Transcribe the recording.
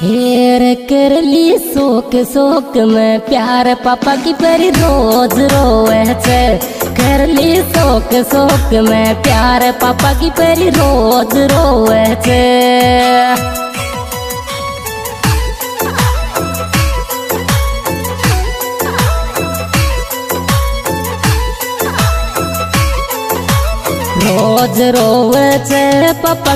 हेर कर ली शोक शोक में प्यार पापा की परी रोज रोए छे। कर ली शोक शोक में प्यार पापा की परी रोज रोए छे। रोज रोवे छे पापा